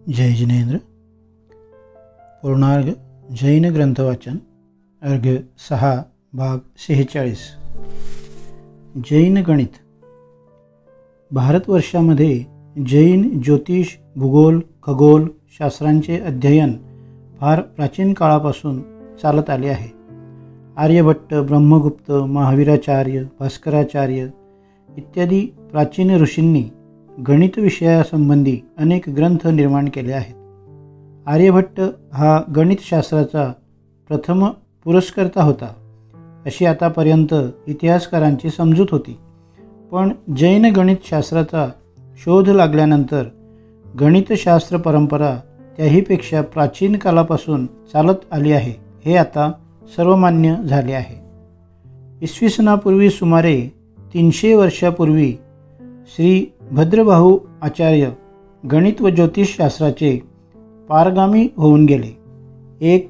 जय जिनेंद्र। पूर्णार्घ जैन ग्रंथवाचन अर्घ 6 भाग 46। जैन गणित। भारतवर्षामध्ये जैन ज्योतिष, भूगोल, खगोल शास्त्रांचे अध्ययन फार प्राचीन काळापासून चालत आले आहे। आर्यभट्ट, ब्रह्मगुप्त, महावीराचार्य, भास्कराचार्य इत्यादी प्राचीन ऋषींनी गणित विषयासंबंधी अनेक ग्रंथ निर्माण केले आहेत। आर्यभट्ट हा गणितशास्त्राचा प्रथम पुरस्कर्ता होता अशी आतापर्यंत इतिहासकारांची समजूत होती। पण जैन गणितशास्त्राचा शोध लागल्यानंतर गणितशास्त्र परंपरा त्याहीपेक्षा प्राचीन कालापासून चालत आली आहे हे आता सर्वमान्य झाले आहे। इसवी सनापूर्वी सुमारे 300 वर्षापूर्वी श्री भद्रबाहू आचार्य गणित व ज्योतिषशास्त्राचे पारगामी होऊन गेले। 1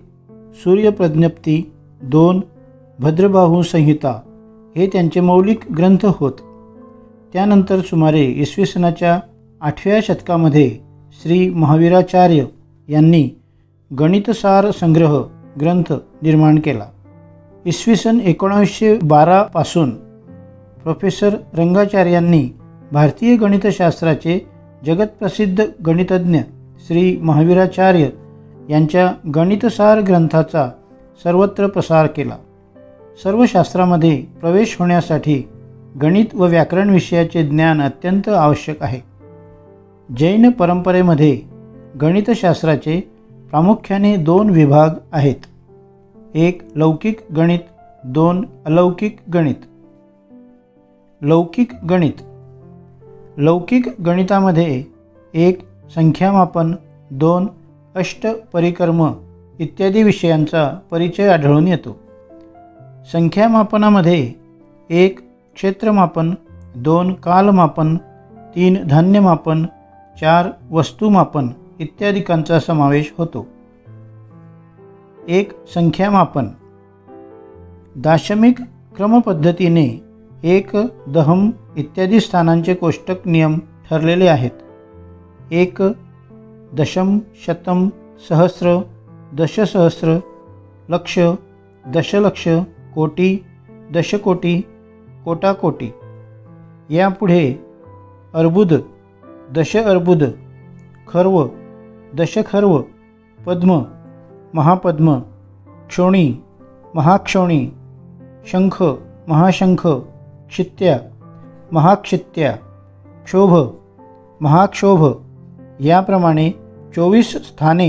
सूर्यप्रज्ञप्ती, 2 भद्रबाहू संहिता हे त्यांचे मौलिक ग्रंथ होत। त्यानंतर सुमारे इसवी सनाच्या 8व्या शतकामध्ये श्री महावीराचार्य यांनी गणितसार संग्रह ग्रंथ निर्माण केला। इसवी सन 1912 पासून प्रोफेसर रंगाचार्यांनी भारतीय गणितशास्त्राचे जगतप्रसिद्ध गणितज्ञ श्री महावीराचार्य यांच्या गणितसार ग्रंथाचा सर्वत्र प्रसार केला। सर्व शास्त्रामध्ये प्रवेश होण्यासाठी गणित व व्याकरण विषयाचे ज्ञान अत्यंत आवश्यक आहे। जैन परंपरेमध्ये गणितशास्त्राचे प्रामुख्याने 2 विभाग आहेत। 1 लौकिक गणित, 2 अलौकिक गणित। लौकिक गणित। लौकिक गणितामध्ये 1 संख्यामापन, 2 अष्टपरिक्रम इत्यादी विषयांचा परिचय आढळून येतो। संख्यामापनामध्ये 1 क्षेत्रमापन, 2 कालमापन, 3 धान्यमापन, 4 वस्तुमापन इत्यादिकांचा समावेश होतो। 1 संख्यामापन। दाशमिक क्रमपद्धतीने 1, दहम इत्यादी स्थानांचे कोष्टक नियम ठरलेले आहेत। 1 दशम, शतम, सहस्र, दशसहस्र, लक्ष, दशलक्ष, कोटी, दशकोटी, कोटाकोटी। यापुढे अर्बुद, दशअर्बुद, खर्व, दशखर्व, पद्म, महापद्म, क्षोणी, महाक्षोणी, शंख, महाशंख, क्षित्या, महाक्षित्या, क्षोभ, महाक्षोभ याप्रमाणे 24 स्थाने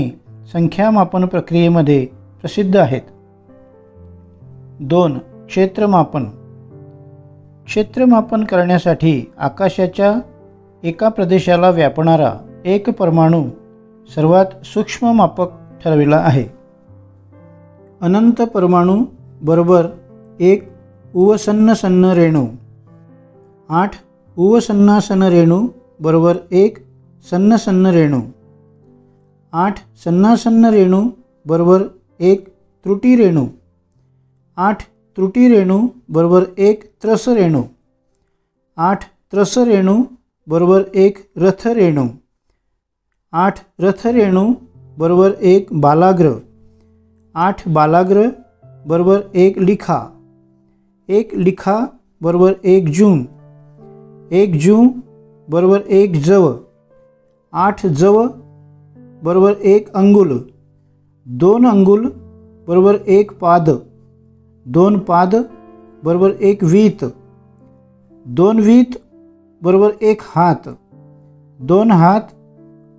संख्यामापन प्रक्रियेमध्ये प्रसिद्ध आहेत। 2 क्षेत्रमापन। क्षेत्रमापन करण्यासाठी आकाशाच्या एका प्रदेशाला व्यापणारा एक परमाणू सर्वात सूक्ष्म मापक ठरविला आहे। अनंत परमाणू बरोबर 1 उवसन्नसन्न रेणू। 8 उवसन्नासन रेणू बरोबर 1 सन्नसन्न रेणू। 8 सन्नासन्न रेणू बरोबर 1 त्रुटी रेणू। 8 त्रुटी रेणू बरोबर 1 त्रस रेणू। 8 त्रस रेणू बरोबर 1 रथ रेणू। 8 रथ रेणू बरोबर 1 बालाग्र। 8 बालाग्र बरोबर 1 लिखा। 1 लिखा बरोबर 1 जून। 1 जून बरोबर 1 जव। 8 जव बरोबर 1 अंगुल। 2 अंगुल बरोबर 1 पाद। 2 पाद बरोबर 1 वीत। 2 वीत बरोबर 1 हात। 2 हात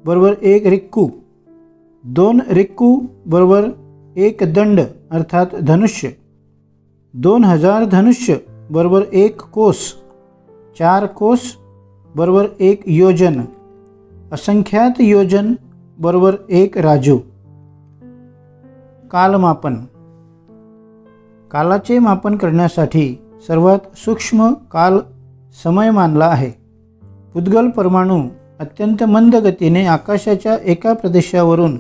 बरोबर 1 रिक्कू। 2 रिक्कू बरोबर 1 दंड अर्थात धनुष्य। 2000 धनुष्य बरोबर 1 कोस। 4 कोस बरोबर 1 योजन। असंख्यात योजन बरोबर 1 राजू। कालमापन। कालाचे मापन करण्यासाठी सर्वात सूक्ष्म काल समय मानला आहे। पुद्गल परमाणू अत्यंत मंद गतीने आकाशाच्या एका प्रदेशावरून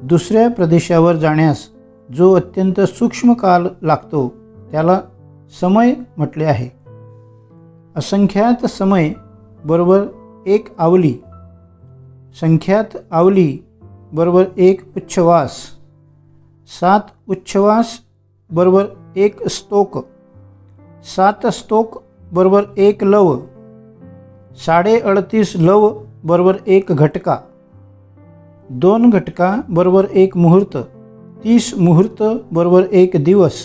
दुसऱ्या प्रदेशावर जाण्यास जो अत्यंत सूक्ष्म काल लागतो त्याला समय म्हटले आहे। असंख्यात समय बरोबर 1 आवली। संख्यात आवली बरोबर 1 उच्छ्वास, 7 उच्छ्वास बरोबर 1 स्तोक, 7 स्तोक बरोबर 1 लव, 38.5 लव बरोबर 1 घटका, 2 घटका बरोबर 1 मुहूर्त, 30 मुहूर्त बरोबर 1 दिवस,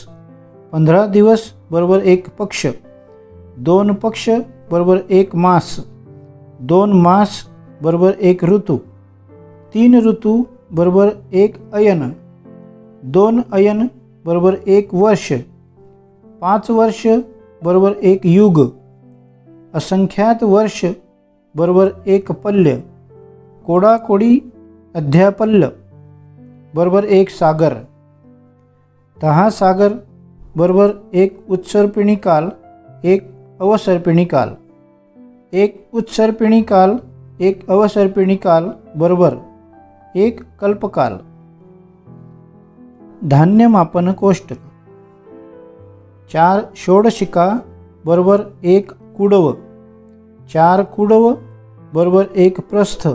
15 दिवस बरोबर 1 पक्ष, 2 पक्ष बरोबर 1 मास, 2 मास बरोबर 1 ऋतू, 3 ऋतू बरोबर 1 अयन, 2 अयन बरोबर 1 वर्ष, 5 वर्ष बरोबर 1 युग, असंख्यात वर्ष बरोबर 1 पल्य, कोडाकोडी अध्यापल्य बरोबर 1 सागर, 10 सागर बरोबर 1 उत्सर्पिणी काल, 1 अवसर्पिणी काल, 1 उत्सर्पिणी काल, 1 अवसर्पिणी काल बरोबर 1 कल्पकाल. धान्य मापन कोष्टक. 4 षोडशिका बरोबर 1 कुडव, 4 कुडव बरोबर 1 प्रस्थ,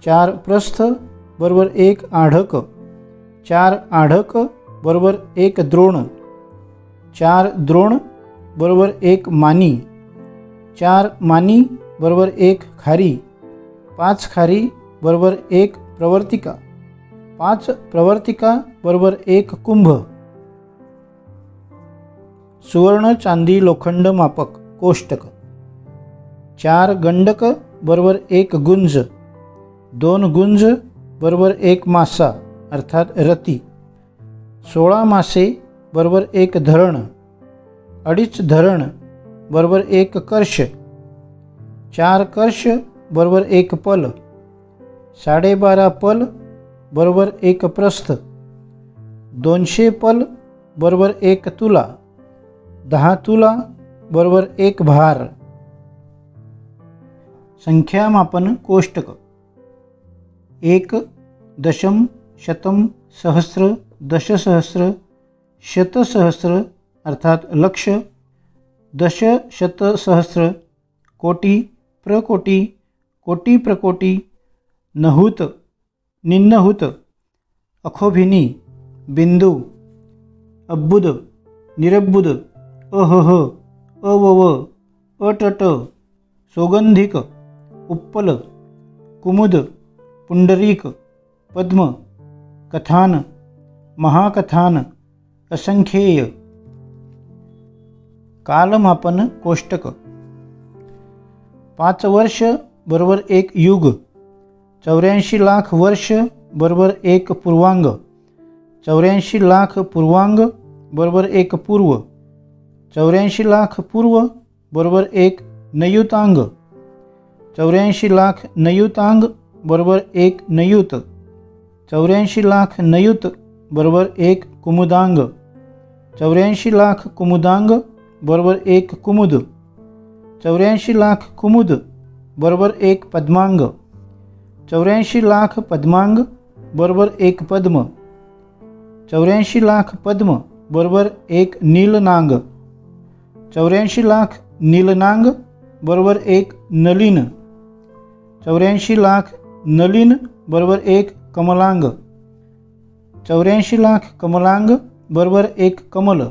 4 प्रस्थ बरोबर 1 आढक, 4 आढक बरोबर 1 द्रोण, 4 द्रोण बरोबर 1 मानी, 4 मानी बरोबर 1 खारी, 5 खारी बरोबर 1 प्रवर्तिका, 5 प्रवर्तिका बरोबर 1 कुंभ. सुवर्ण चांदी लोखंड मापक कोष्टक. 4 गंडक बरोबर 1 गुंज, 2 गुंज बरोबर 1 मासा अर्थात रती, 16 मासे बरोबर 1 धरण, 2.5 धरण बरोबर 1 कर्ष, 4 कर्ष बरोबर 1 पल, 12.5 पल बरोबर 1 प्रस्थ, 200 पल बरोबर 1 तुला, 10 तुला बरोबर 1 भार. संख्यामापन कोष्टक. 1 दशम शतम सहस्र दशसहस्र शतसहस्र अर्थात लक्ष, दश शतसहस्र कोटी प्रकोटी कोटी प्रकोटी, नहुत निन्नहुत, अखोभिनी, बिंदू, अब्बुद, निरब्बुद, अहह, अवव, अटट, सौगंधिक, उत्पल, कुमुद, पुंडरीक, पद्म, कथान, महाकथान, असंख्येय. कालमापन कोष्टक. 5 वर्ष बरोबर 1 युग, 84 लाख वर्ष बरोबर 1 पूर्वांग, 84 लाख पूर्वांग बरोबर 1 पूर्व, 84 लाख पूर्व बरोबर 1 नयुतांग, 84 लाख नयुतांग बरोबर 1 नयुत, 84 लाख नयुत बरोबर 1 कुमुदांग, 84 लाख कुमुदांग बरोबर 1 कुमुद, 84 लाख कुमुद बरोबर 1 पद्मांग, 84 लाख पद्मांग बरोबर 1 पद्म, 84 लाख पद्म बरोबर 1 नीलनांग, 84 लाख नीलनांग बरोबर 1 नलिन, 84 लाख नलिन बरोबर 1 कमलांग, 84 लाख कमलांग बरोबर 1 कमल,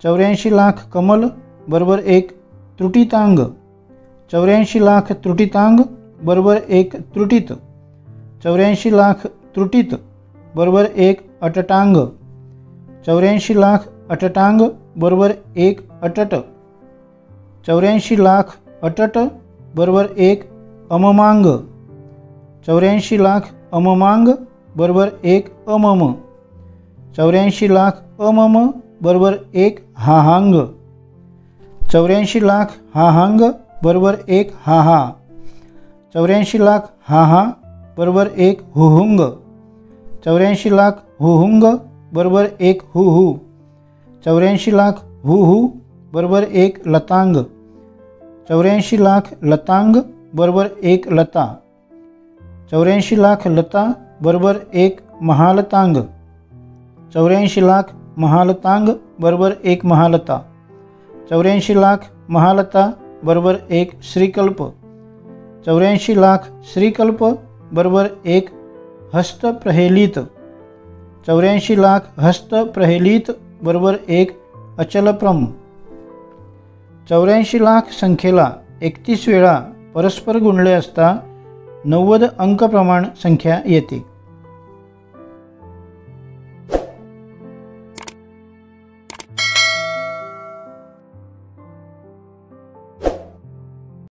84 लाख कमल बरोबर 1 त्रुटितांग, 84 लाख त्रुटितांग बरोबर 1 त्रुटित, 84 लाख त्रुटित बरोबर 1 अटटांग, 84 लाख अटटांग बरोबर 1 अटट, 84 लाख अटट बरोबर 1 अममांग, 84 लाख अममांग बरोबर 1 अमम, 84 लाख अमम बरोबर 1 हाहांग, 84 लाख हाहांग बरोबर 1 हाहा, 84 लाख हाहा बरोबर 1 हुहुंग, 84 लाख हुहुंग बरोबर 1 हुहू, 84 लाख हुहू बरोबर 1 लतांग, 84 लाख लतांग बरोबर 1 लता, 84 लाख लता बरोबर 1 महालतांग, 84 लाख महालतांग बरोबर 1 महालता, 84 लाख महालता बरोबर 1 श्रीकल्प, 84 लाख श्रीकल्प बरोबर 1 हस्तप्रहेलित. 84 लाख हस्तप्रहेलित बरोबर 1 अचलप्रम. 84 लाख संख्येला 31 वेळा परस्पर गुणले असता 90 अंक प्रमाण संख्या येते.